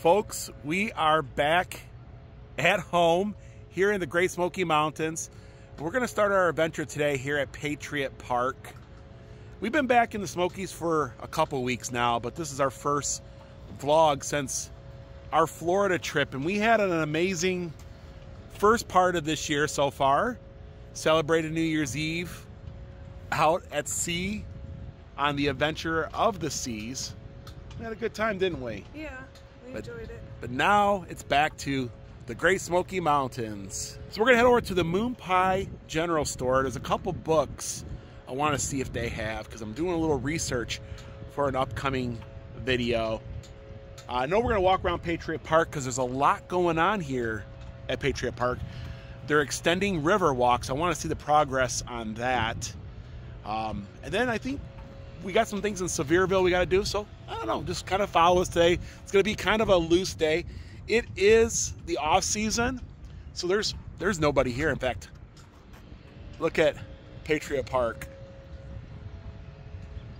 Folks, we are back at home here in the Great Smoky Mountains. We're going to start our adventure today here at Patriot Park. We've been back in the Smokies for a couple weeks now, but this is our first vlog since our Florida trip, and we had an amazing first part of this year so far. Celebrated New Year's Eve out at sea on the adventure of the seas. We had a good time, didn't we? Yeah, we enjoyed it. But now it's back to the Great Smoky Mountains. So we're gonna head over to the Moon Pie General Store. There's a couple books I wanna see if they have, because I'm doing a little research for an upcoming video. I know we're gonna walk around Patriot Park because there's a lot going on here at Patriot Park. They're extending river walks. I wanna see the progress on that. And then I think we got some things in Sevierville we got to do, so I don't know, just kind of follow us today. It's going to be kind of a loose day. It is the off season, so there's nobody here. In fact, look at Patriot Park.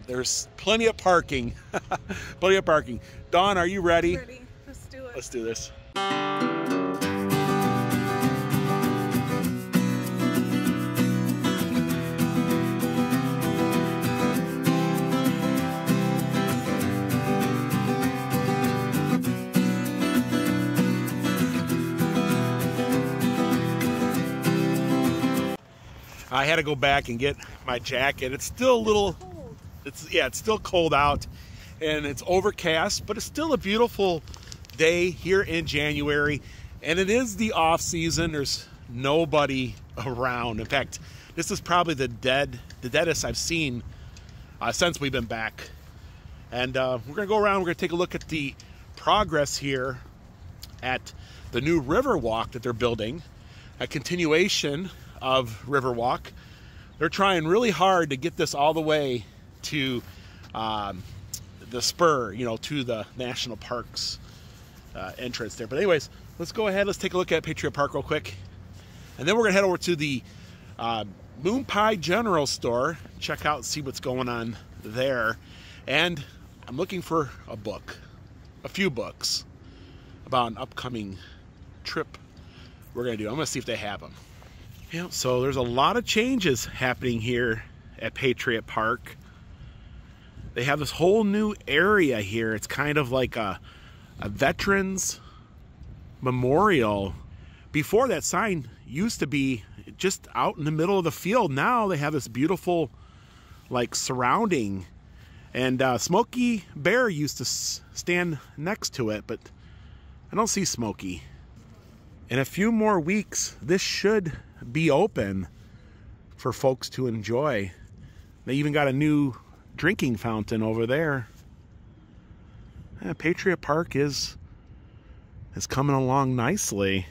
There's plenty of parking. Plenty of parking. Dawn, are you ready? Ready. Let's do it. Let's do this. I had to go back and get my jacket. It's still a little, it's still cold out and it's overcast, but it's still a beautiful day here in January. And it is the off season. There's nobody around. In fact, this is probably the deadest I've seen since we've been back. And we're gonna go around, we're gonna take a look at the progress here at the new river walk that they're building, a continuation of Riverwalk. They're trying really hard to get this all the way to the spur, you know, to the national parks entrance there. But anyways, let's go ahead, let's take a look at Patriot Park real quick, and then we're gonna head over to the Moon Pie General Store, check out, see what's going on there. And I'm looking for a few books about an upcoming trip we're gonna do. I'm gonna see if they have them. Yeah, so there's a lot of changes happening here at Patriot Park. They have this whole new area here. It's kind of like a veterans memorial. Before, that sign used to be just out in the middle of the field. Now they have this beautiful like surrounding. And Smokey Bear used to stand next to it, but I don't see Smokey. In a few more weeks, this should be open for folks to enjoy. They even got a new drinking fountain over there. Yeah, Patriot Park is coming along nicely.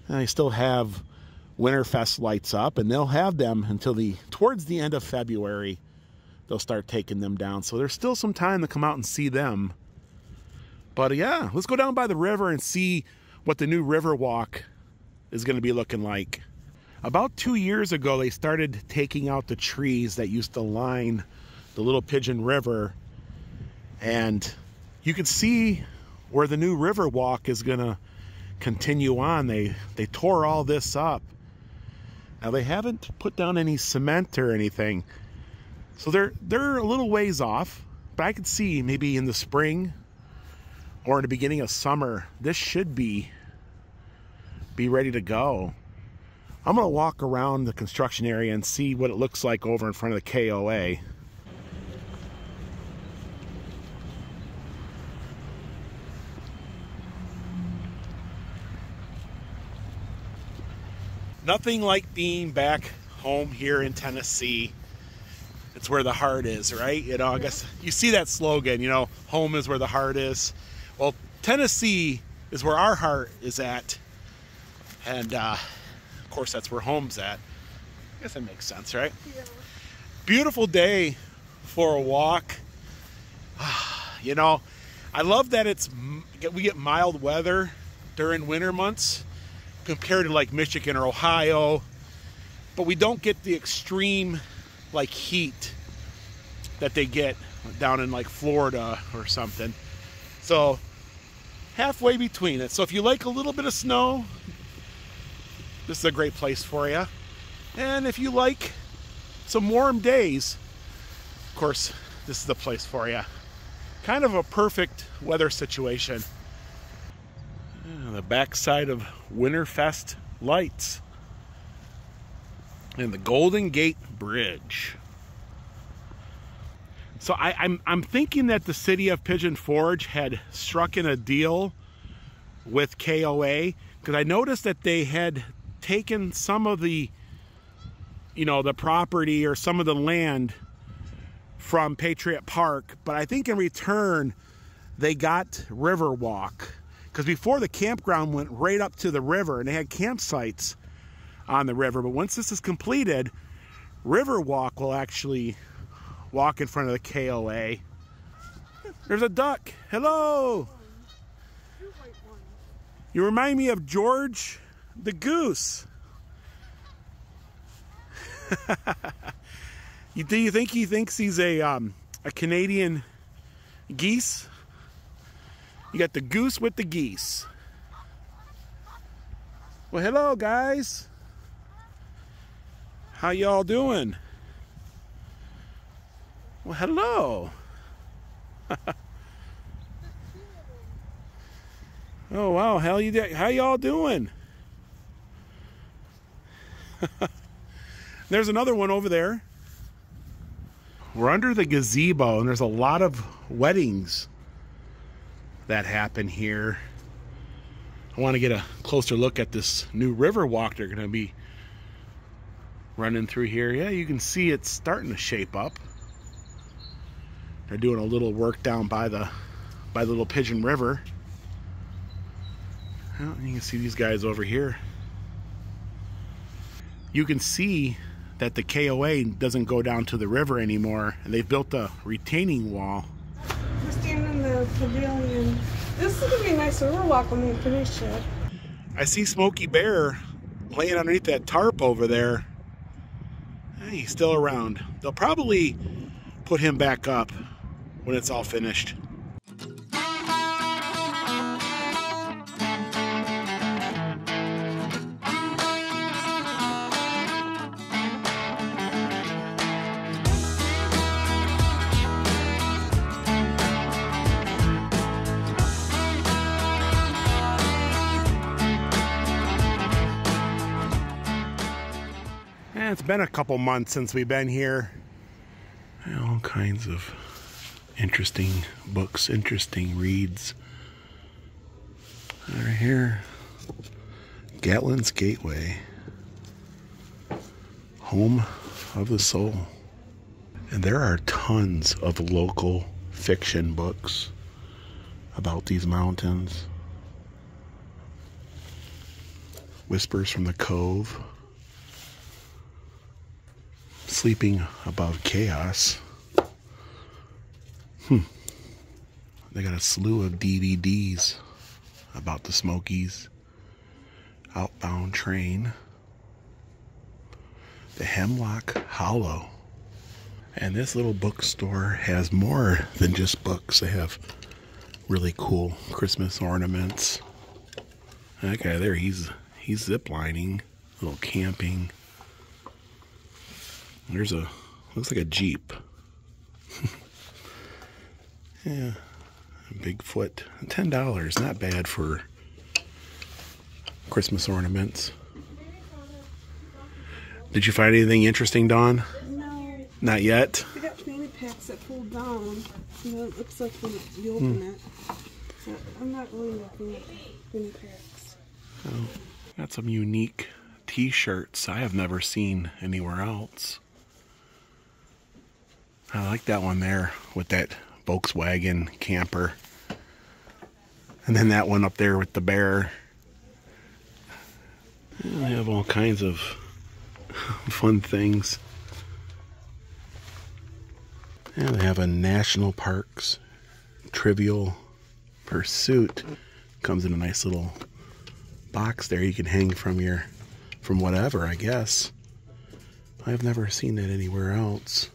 And they still have Winterfest lights up, and they'll have them until towards the end of February. They'll start taking them down. So there's still some time to come out and see them. But yeah, let's go down by the river and see what the new river walk is going to be looking like. About 2 years ago, they started taking out the trees that used to line the Little Pigeon River, and you can see where the new river walk is going to continue on. They tore all this up. Now they haven't put down any cement or anything, so they're a little ways off, but I could see maybe in the spring or in the beginning of summer, this should be ready to go. I'm gonna walk around the construction area and see what it looks like over in front of the KOA. Nothing like being back home here in Tennessee. It's where the heart is, right? You know, I guess you see that slogan, you know, home is where the heart is. Well, Tennessee is where our heart is at. And of course, that's where home's at. I guess that makes sense, right? Yeah. Beautiful day for a walk. You know, I love that we get mild weather during winter months compared to like Michigan or Ohio, but we don't get the extreme like heat that they get down in like Florida or something. So halfway between it. So if you like a little bit of snow, this is a great place for you. And if you like some warm days, of course, this is the place for you. Kind of a perfect weather situation. The backside of Winterfest lights and the Golden Gate Bridge. So I'm thinking that the city of Pigeon Forge had struck in a deal with KOA, because I noticed that they had taken some of the, you know, the property or some of the land from Patriot Park, but I think in return they got Riverwalk, because before the campground went right up to the river and they had campsites on the river, but once this is completed, Riverwalk will actually walk in front of the KOA. There's a duck. Hello. You remind me of George the goose. Do you think he thinks he's a Canadian geese? You got the goose with the geese. Well, hello guys. How y'all doing? Well, hello. Oh wow, how y'all doing? There's another one over there. We're under the gazebo, and there's a lot of weddings that happen here. I want to get a closer look at this new river walk they're going to be running through here. Yeah, you can see it's starting to shape up. They're doing a little work down by the little Pigeon River. Well, you can see these guys over here. You can see that the KOA doesn't go down to the river anymore, and they've built a retaining wall. We're standing in the pavilion. This is gonna be a nice riverwalk when we finish it. I see Smokey Bear laying underneath that tarp over there. Hey, he's still around. They'll probably put him back up when it's all finished. It's been a couple months since we've been here. All kinds of interesting books, interesting reads. Right here, Gatlin's Gateway, Home of the Soul. And there are tons of local fiction books about these mountains. Whispers from the Cove, Sleeping Above Chaos. They got a slew of DVDs about the Smokies. Outbound Train, The Hemlock Hollow. And this little bookstore has more than just books. They have really cool Christmas ornaments. That guy there, he's ziplining, a little camping. There's looks like a Jeep. Yeah, Bigfoot, $10, not bad for Christmas ornaments. Did you find anything interesting, Dawn? No. Not yet? They got fanny packs that fold down. You know, it looks like when you open it. So I'm not really looking at fanny packs. Oh, got some unique t-shirts I have never seen anywhere else. I like that one there with that Volkswagen camper. And then that one up there with the bear. They have all kinds of fun things. Yeah, they have a National Parks Trivial Pursuit. Comes in a nice little box there you can hang from whatever, I guess. I've never seen that anywhere else.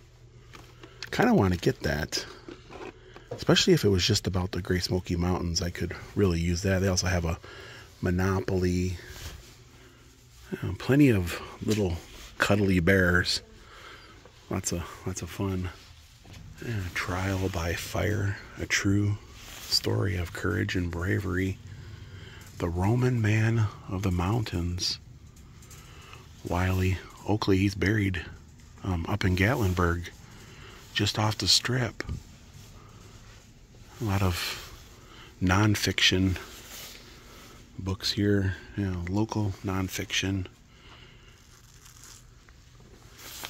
Kind of want to get that. Especially if it was just about the Great Smoky Mountains, I could really use that. They also have a Monopoly. Plenty of little cuddly bears. Lots of fun. Trial by Fire, a true story of courage and bravery. The Roman Man of the Mountains. Wiley Oakley, he's buried up in Gatlinburg, just off the strip. A lot of nonfiction books here, local nonfiction.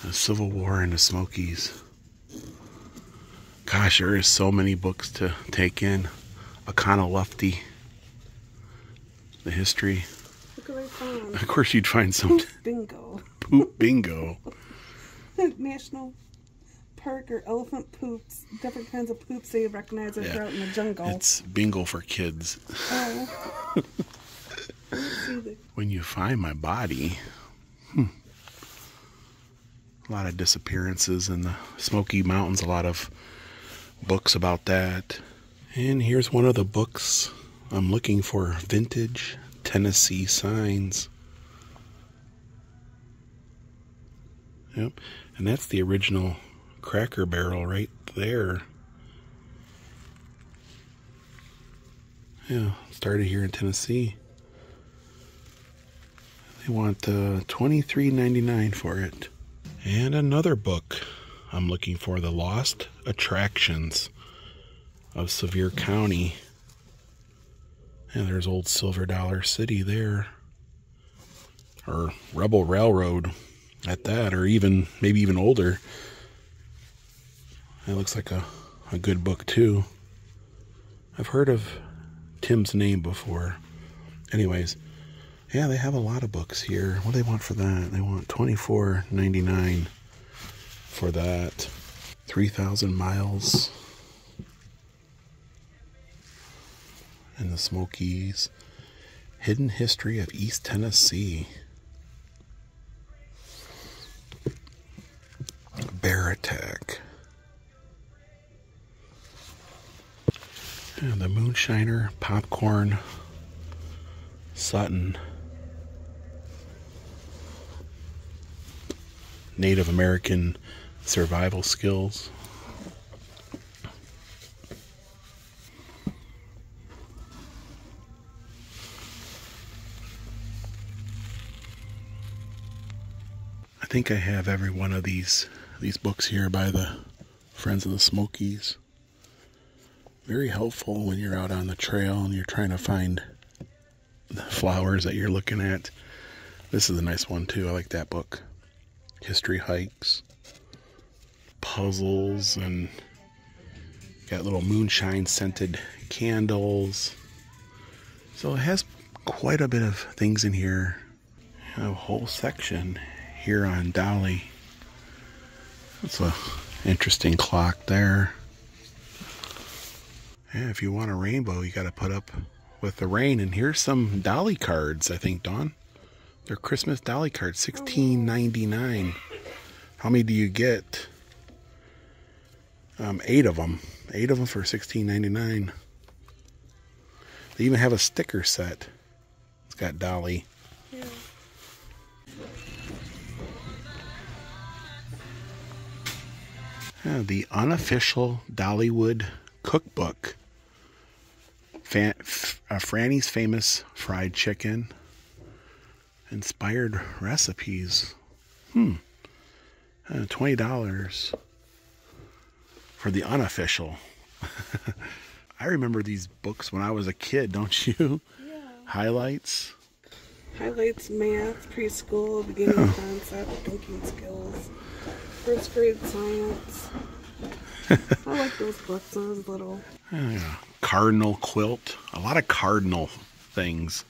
The Civil War in the Smokies. Gosh, there is so many books to take in. Lufty, the history. Look what I found. Of course, you'd find some. Bingo. Poop bingo. National Park or elephant poops. Different kinds of poops they recognize if they're out in the jungle. It's bingo for kids. Oh. When you find my body. A lot of disappearances in the Smoky Mountains. A lot of books about that. And here's one of the books I'm looking for. Vintage Tennessee Signs. Yep. And that's the original Cracker Barrel right there. Yeah, started here in Tennessee. They want $23.99 for it. And another book I'm looking for, The Lost Attractions of Sevier County. And there's old Silver Dollar City there. Or Rebel Railroad at that, or maybe even older. It looks like a good book too. I've heard of Tim's name before. Anyways, yeah, they have a lot of books here. What do they want for that? They want $24.99 for that. 3,000 miles in the Smokies. Hidden History of East Tennessee. Bear Attack. And the Moonshiner, Popcorn, Sutton. Native American Survival Skills. I think I have every one of these books here by the Friends of the Smokies. Very helpful when you're out on the trail and you're trying to find the flowers that you're looking at. This is a nice one too. I like that book. History hikes, puzzles, and got little moonshine scented candles. So it has quite a bit of things in here. I have a whole section here on Dolly. That's a interesting clock there. Yeah, if you want a rainbow, you got to put up with the rain. And here's some Dolly cards, I think, Dawn. They're Christmas Dolly cards, $16.99. How many do you get? 8 of them. 8 of them for $16.99. They even have a sticker set. It's got Dolly. Yeah. The unofficial Dollywood cookbook. Franny's Famous Fried Chicken. Inspired recipes. $20 for the unofficial. I remember these books when I was a kid, don't you? Yeah. Highlights. Highlights, math, preschool, beginning concept, thinking skills, first grade science. I like those books when I was little. Yeah. Cardinal quilt. A lot of cardinal things.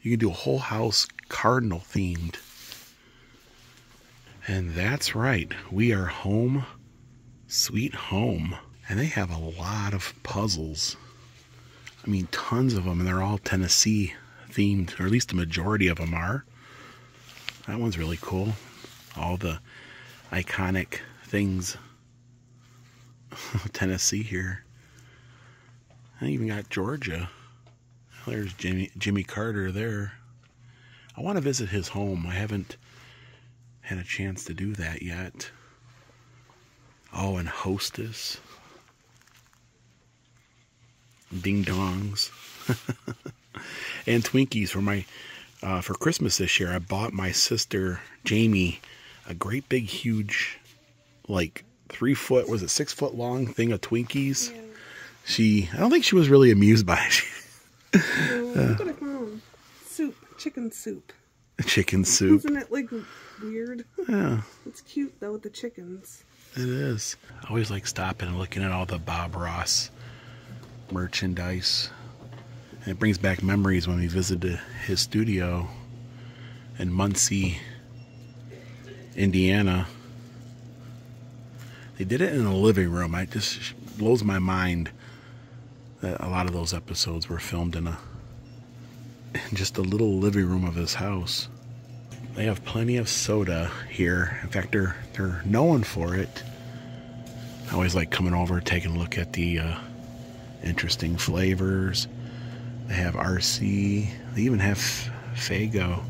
You can do a whole house cardinal themed. And that's right. We are home, sweet home. And they have a lot of puzzles. I mean, tons of them. And they're all Tennessee themed. Or at least the majority of them are. That one's really cool. All the iconic things. Tennessee here. I even got Georgia. There's Jimmy Carter there. I want to visit his home. I haven't had a chance to do that yet. Oh, and Hostess. Ding dongs. And Twinkies for my for Christmas this year. I bought my sister Jamie a great big huge, like 3 foot, was it 6 foot long thing of Twinkies? Yeah. I don't think she was really amused by it. What I found? Soup, chicken soup. Chicken soup. Isn't it like weird? Yeah. It's cute though with the chickens. It is. I always like stopping and looking at all the Bob Ross merchandise. And it brings back memories when we visited his studio in Muncie, Indiana. They did it in a living room. It just blows my mind that a lot of those episodes were filmed in just a little living room of his house. They have plenty of soda here. In fact, they're known for it. I always like coming over, taking a look at the interesting flavors. They have RC. They even have Faygo.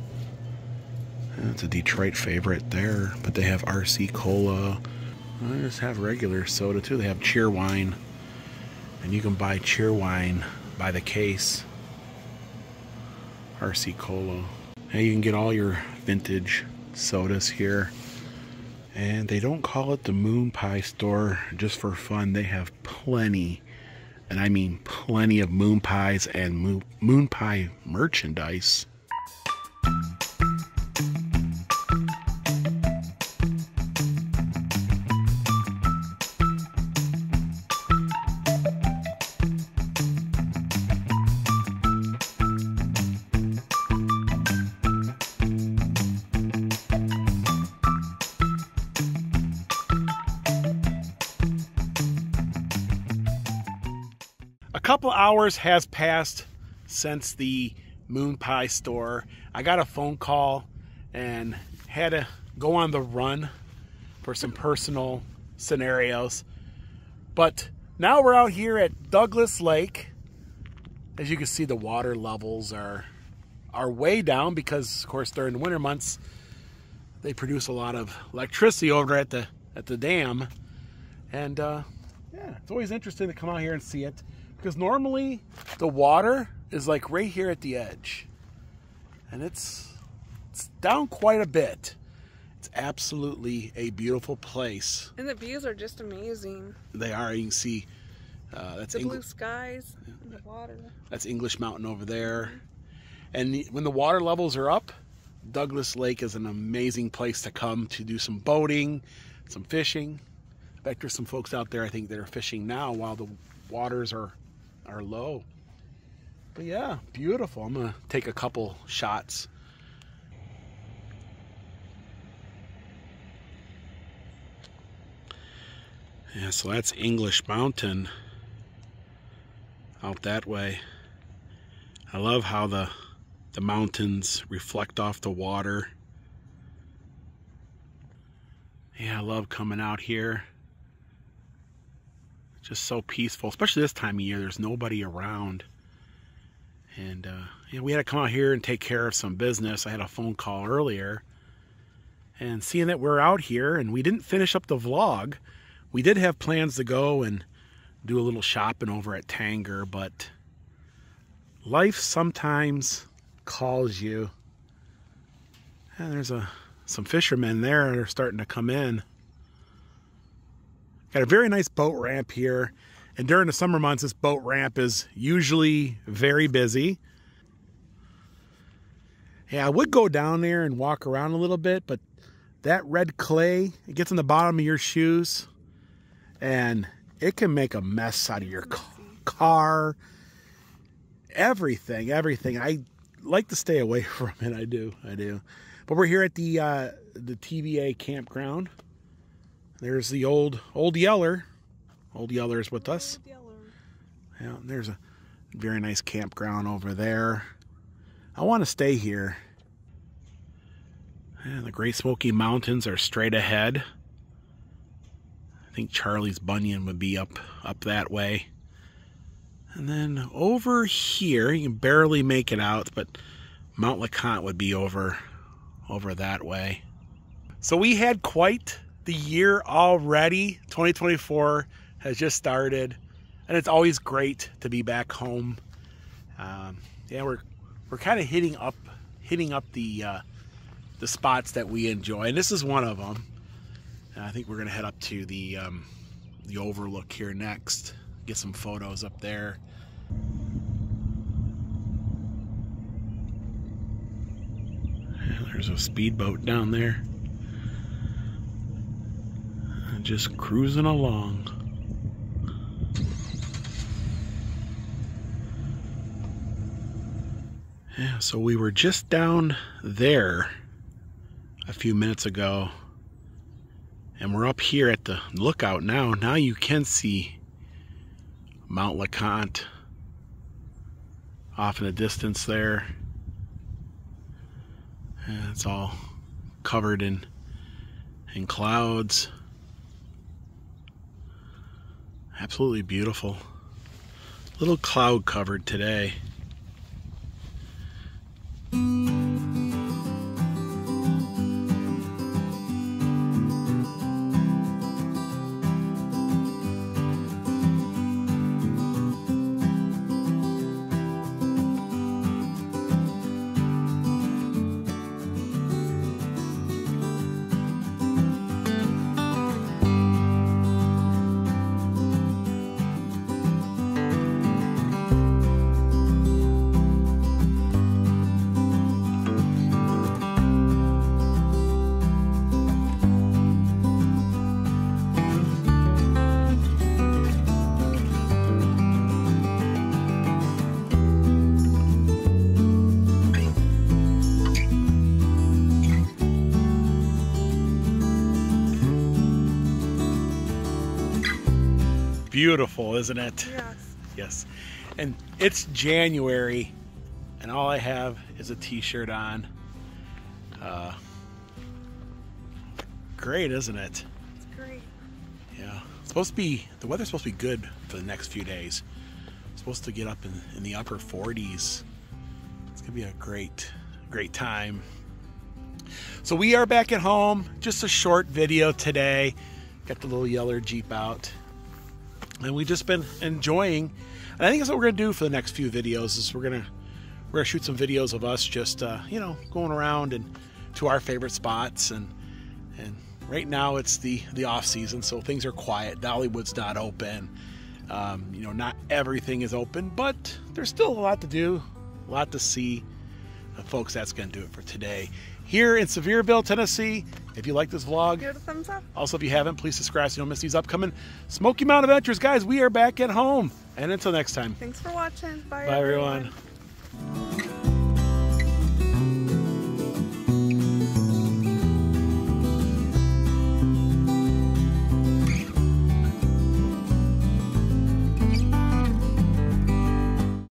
It's a Detroit favorite there. But they have RC Cola. They just have regular soda too. They have Cheerwine. And you can buy Cheerwine by the case. RC Cola. And you can get all your vintage sodas here. And they don't call it the Moon Pie store just for fun. They have plenty, and I mean plenty of moon pies and moon pie merchandise. A couple hours has passed since the Moon Pie store. I got a phone call and had to go on the run for some personal scenarios. But now we're out here at Douglas Lake. As you can see, the water levels are way down because, of course, during the winter months they produce a lot of electricity over at the dam. And yeah, it's always interesting to come out here and see it. Because normally the water is like right here at the edge. And it's down quite a bit. It's absolutely a beautiful place. And the views are just amazing. They are. You can see that's the blue skies and the water. That's English Mountain over there. And when the water levels are up, Douglas Lake is an amazing place to come to do some boating, some fishing. In fact, there's some folks out there I think that are fishing now while the waters are low. But yeah, beautiful. I'm gonna take a couple shots. Yeah, so that's English Mountain out that way. I love how the mountains reflect off the water. Yeah, I love coming out here. Just so peaceful, especially this time of year. There's nobody around. And yeah, we had to come out here and take care of some business. I had a phone call earlier. And seeing that we're out here and we didn't finish up the vlog, we did have plans to go and do a little shopping over at Tanger, but life sometimes calls you. And there's some fishermen there that are starting to come in. Got a very nice boat ramp here, and during the summer months this boat ramp is usually very busy. Yeah, I would go down there and walk around a little bit, but that red clay, it gets in the bottom of your shoes and it can make a mess out of your car. Everything. I like to stay away from it. I do. But we're here at the TVA campground. There's the old Yeller. Old Yeller's with us. Yeah, there's a very nice campground over there. I want to stay here. And the Great Smoky Mountains are straight ahead. I think Charlie's Bunyan would be up that way. And then over here, you can barely make it out, but Mount LeConte would be over that way. So we had quite the year already. 2024 has just started, and it's always great to be back home. Yeah, we're kind of hitting up the spots that we enjoy, and this is one of them. And I think we're gonna head up to the Overlook here next. Get some photos up there. There's a speedboat down there. Just cruising along. Yeah, so we were just down there a few minutes ago, and we're up here at the lookout now. Now you can see Mount LeConte off in the distance there. And it's all covered in clouds. Absolutely beautiful. A little cloud covered today. Beautiful, isn't it? Yes. Yes. And it's January, and all I have is a t-shirt on. Great, isn't it? It's great. Yeah. It's supposed to be, the weather's supposed to be good for the next few days. It's supposed to get up in the upper 40s. It's gonna be a great time. So we are back at home. Just a short video today. Got the little yeller Jeep out. And we've just been enjoying, and I think that's what we're gonna do for the next few videos. Is we're gonna shoot some videos of us just you know, going around and to our favorite spots. And right now it's the off season, so things are quiet. Dollywood's not open. You know, not everything is open, but there's still a lot to do, a lot to see. Folks, that's gonna do it for today here in Sevierville, Tennessee. If you like this vlog, Give it a thumbs up. Also, if you haven't, please subscribe so you don't miss these upcoming Smoky Mountain adventures. Guys, we are back at home. And until next time. Thanks for watching. Bye Bye everyone.